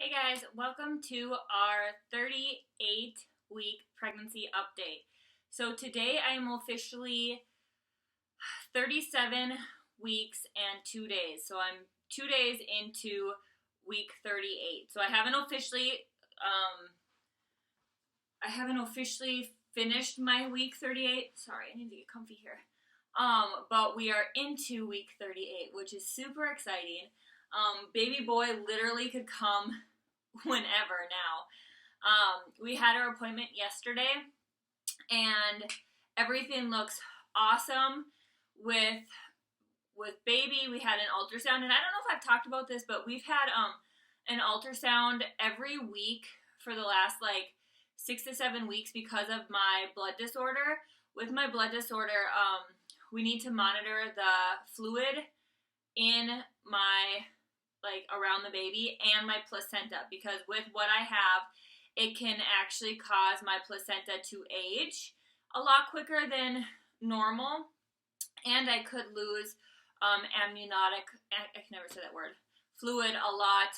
Hey guys, welcome to our 38-week pregnancy update. So today I am officially 37 weeks and 2 days. So I'm 2 days into week 38. So I haven't officially finished my week 38. Sorry, I need to get comfy here. But we are into week 38, which is super exciting. Baby boy literally could come whenever now. We had our appointment yesterday, and everything looks awesome with baby. We had an ultrasound, and I don't know if I've talked about this, but we've had an ultrasound every week for the last 6 to 7 weeks because of my blood disorder. With my blood disorder, we need to monitor the fluid in my around the baby and my placenta, because with what I have, it can actually cause my placenta to age a lot quicker than normal, and I could lose amniotic, I can never say that word, fluid a lot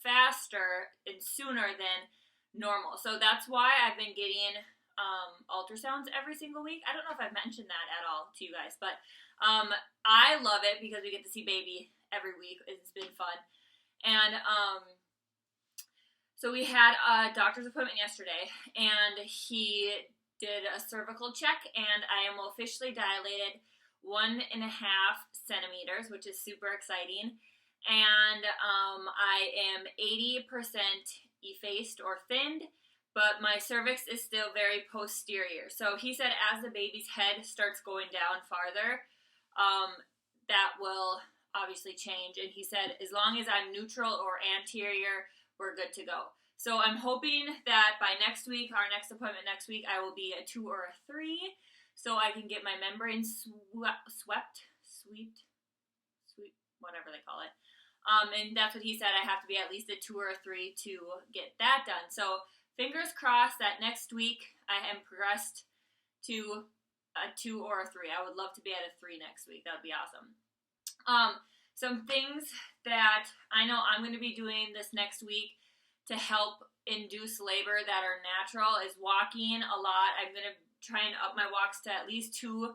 faster and sooner than normal. So that's why I've been getting ultrasounds every single week. I don't know if I've mentioned that at all to you guys, but I love it because we get to see baby every week. It's been fun. And so we had a doctor's appointment yesterday, and he did a cervical check, and I am officially dilated 1.5 centimeters, which is super exciting. And I am 80% effaced or thinned, but my cervix is still very posterior. So he said as the baby's head starts going down farther, that will obviously change. And he said as long as I'm neutral or anterior, we're good to go. So I'm hoping that by next week, our next appointment next week, I will be a 2 or a 3, so I can get my membrane swept, whatever they call it. And that's what he said. I have to be at least a 2 or a 3 to get that done. So fingers crossed that next week I am progressed to a 2 or a 3. I would love to be at a 3 next week. That would be awesome. Some things that I know I'm going to be doing this next week to help induce labor that are natural is walking a lot. I'm going to try and up my walks to at least 2,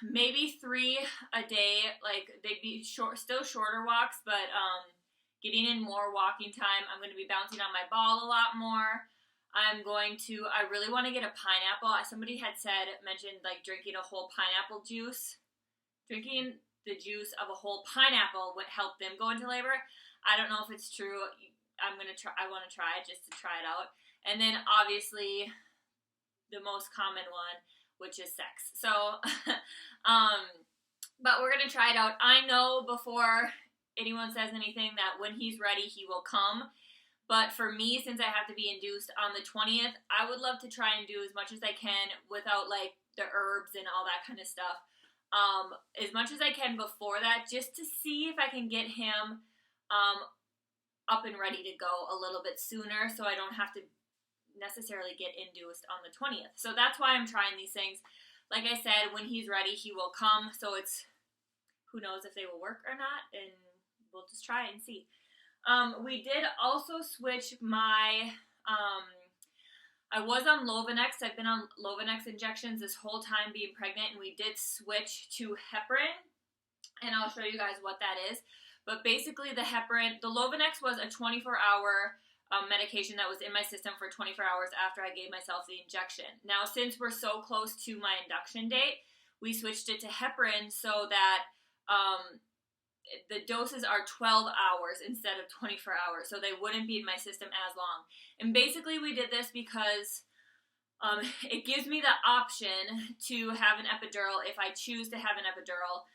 maybe 3 a day. They'd be still shorter walks, but getting in more walking time. I'm going to be bouncing on my ball a lot more. I really want to get a pineapple. Somebody had mentioned drinking a whole pineapple juice. Drinking the juice of a whole pineapple would help them go into labor. I don't know if it's true. I want to try it just to try it out. And then obviously the most common one, which is sex. So, but we're going to try it out. I know before anyone says anything that when he's ready, he will come. But for me, since I have to be induced on the 20th, I would love to try and do as much as I can without the herbs and all that kind of stuff. As much as I can before that, just to see if I can get him up and ready to go a little bit sooner, so I don't have to necessarily get induced on the 20th. So that's why I'm trying these things. Like I said, when he's ready, he will come. So who knows if they will work or not, and we'll just try it and see. We did also switch my, I was on Lovanex. I've been on Lovanex injections this whole time being pregnant, and we did switch to heparin, and I'll show you guys what that is. But basically the Lovanex was a 24-hour medication that was in my system for 24 hours after I gave myself the injection. Now, since we're so close to my induction date, we switched it to heparin so that the doses are 12 hours instead of 24 hours, so they wouldn't be in my system as long. And basically we did this because it gives me the option to have an epidural if I choose to have an epidural,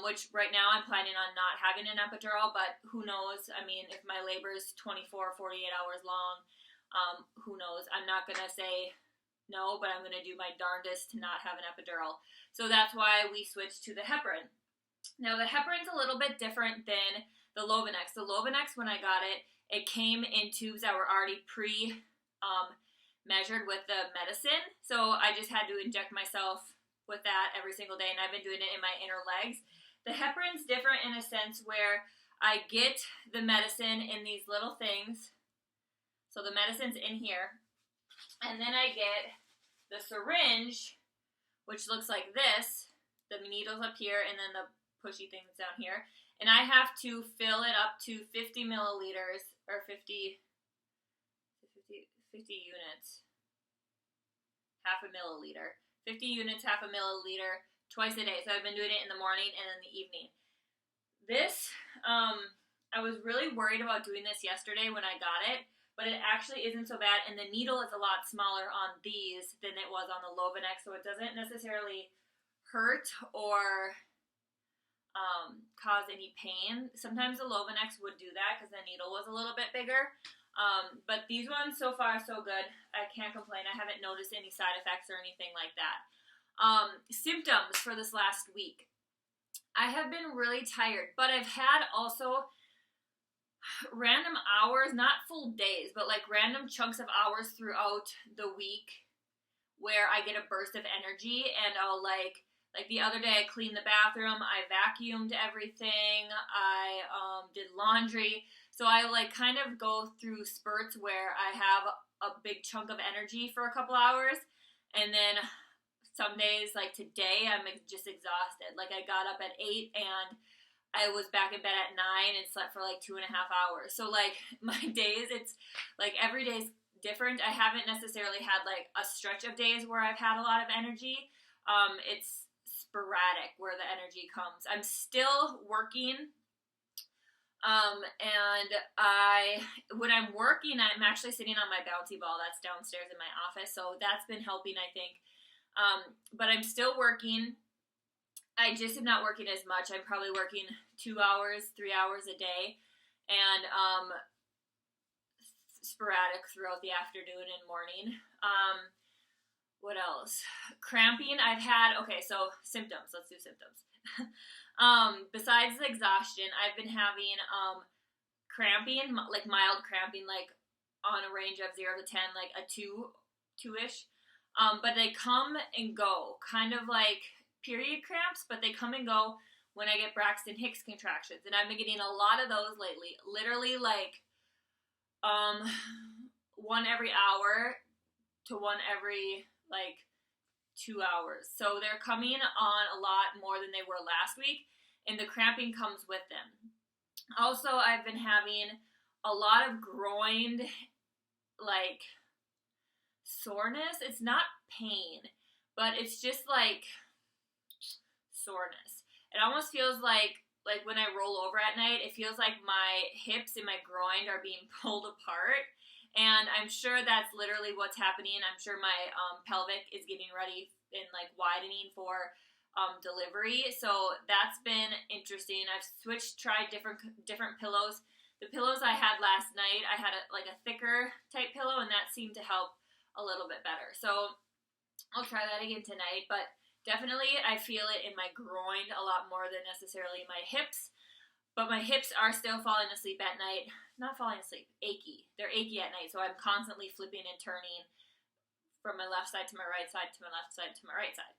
which right now I'm planning on not having an epidural, but who knows? I mean, if my labor is 24 or 48 hours long, who knows? I'm not going to say no, but I'm going to do my darndest to not have an epidural. So that's why we switched to the heparin. Now, the heparin's a little bit different than the Lovanex. The Lovanex, when I got it, it came in tubes that were already measured with the medicine. So I just had to inject myself with that every single day, and I've been doing it in my inner legs. The heparin's different in a sense where I get the medicine in these little things. So the medicine's in here. And then I get the syringe, which looks like this. The needle's up here, and then the pushy thing's down here. And I have to fill it up to 50 milliliters, or 50 units. Half a milliliter. 50 units, half a milliliter, twice a day. So I've been doing it in the morning and in the evening. This, I was really worried about doing this yesterday when I got it, but it actually isn't so bad, and the needle is a lot smaller on these than it was on the Lovanex, so it doesn't necessarily hurt or cause any pain. Sometimes the Lovanex would do that because the needle was a little bit bigger, but these ones so far so good. I can't complain. I haven't noticed any side effects or anything like that. Symptoms for this last week. I have been really tired, but I've had also random hours, not full days, but like random chunks of hours throughout the week where I get a burst of energy, and I'll like the other day I cleaned the bathroom, I vacuumed everything, I did laundry, so I like kind of go through spurts where I have a big chunk of energy for a couple hours, and then some days like today I'm just exhausted. Like I got up at 8 and I was back in bed at 9 and slept for like 2.5 hours. So like my days, it's like every day's different. I haven't necessarily had like a stretch of days where I've had a lot of energy. It's sporadic where the energy comes. I'm still working. And when I'm working, I'm actually sitting on my bouncy ball that's downstairs in my office. So that's been helping, I think. But I'm still working. I just am not working as much. I'm probably working 2 hours, 3 hours a day, and sporadic throughout the afternoon and morning. What else? Cramping. I've had, okay, so symptoms. Let's do symptoms. Besides the exhaustion, I've been having cramping, like mild cramping, like on a range of 0 to 10, like a 2-ish. But they come and go, kind of like period cramps, but they come and go when I get Braxton Hicks contractions, and I've been getting a lot of those lately. Literally like one every hour to one every like 2 hours. So they're coming on a lot more than they were last week, and the cramping comes with them. Also, I've been having a lot of groin like soreness. It's not pain, but it's just like soreness. It almost feels like when I roll over at night, it feels like my hips and my groin are being pulled apart, and I'm sure that's literally what's happening. I'm sure my pelvic is getting ready and like widening for delivery, so that's been interesting. I've tried different pillows. The pillows I had last night, I had a thicker type pillow, and that seemed to help a little bit better. So I'll try that again tonight, but definitely I feel it in my groin a lot more than necessarily my hips, but my hips are still falling asleep at night. Not falling asleep, achy. They're achy at night, so I'm constantly flipping and turning from my left side to my right side to my left side to my right side.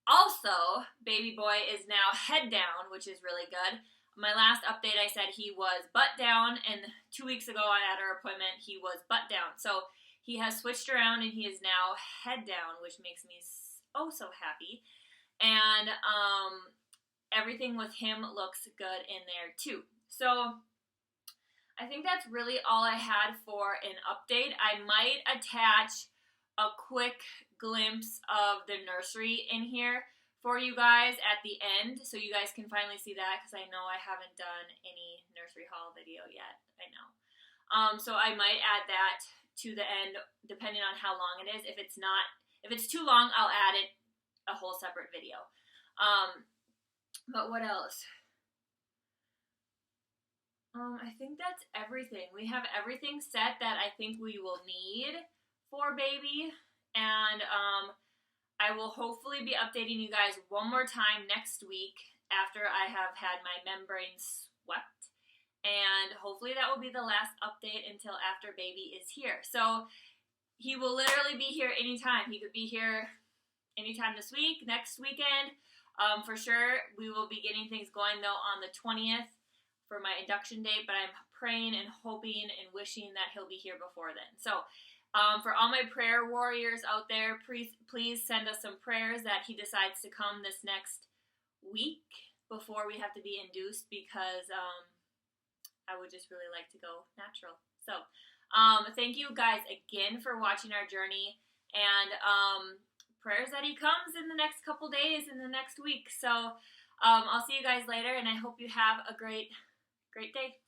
Also, baby boy is now head down, which is really good. My last update, I said he was butt down, and 2 weeks ago at our appointment, he was butt down. So he has switched around, and he is now head down, which makes me so happy. And everything with him looks good in there too. So I think that's really all I had for an update. I might attach a quick glimpse of the nursery in here for you guys at the end, so you guys can finally see that, because I know I haven't done any nursery haul video yet. I know. So I might add that to the end, depending on how long it is. If it's too long, I'll add it a whole separate video. But what else? I think that's everything. We have everything set that I think we will need for baby, and I will hopefully be updating you guys one more time next week after I have had my membrane swept, and hopefully that will be the last update until after baby is here. So he will literally be here anytime. He could be here anytime this week, next weekend. For sure, we will be getting things going though on the 20th. for my induction date, but I'm praying and hoping and wishing that he'll be here before then. So for all my prayer warriors out there, please send us some prayers that he decides to come this next week before we have to be induced, because I would just really like to go natural. So thank you guys again for watching our journey, and prayers that he comes in the next couple days, in the next week. So I'll see you guys later, and I hope you have a great day.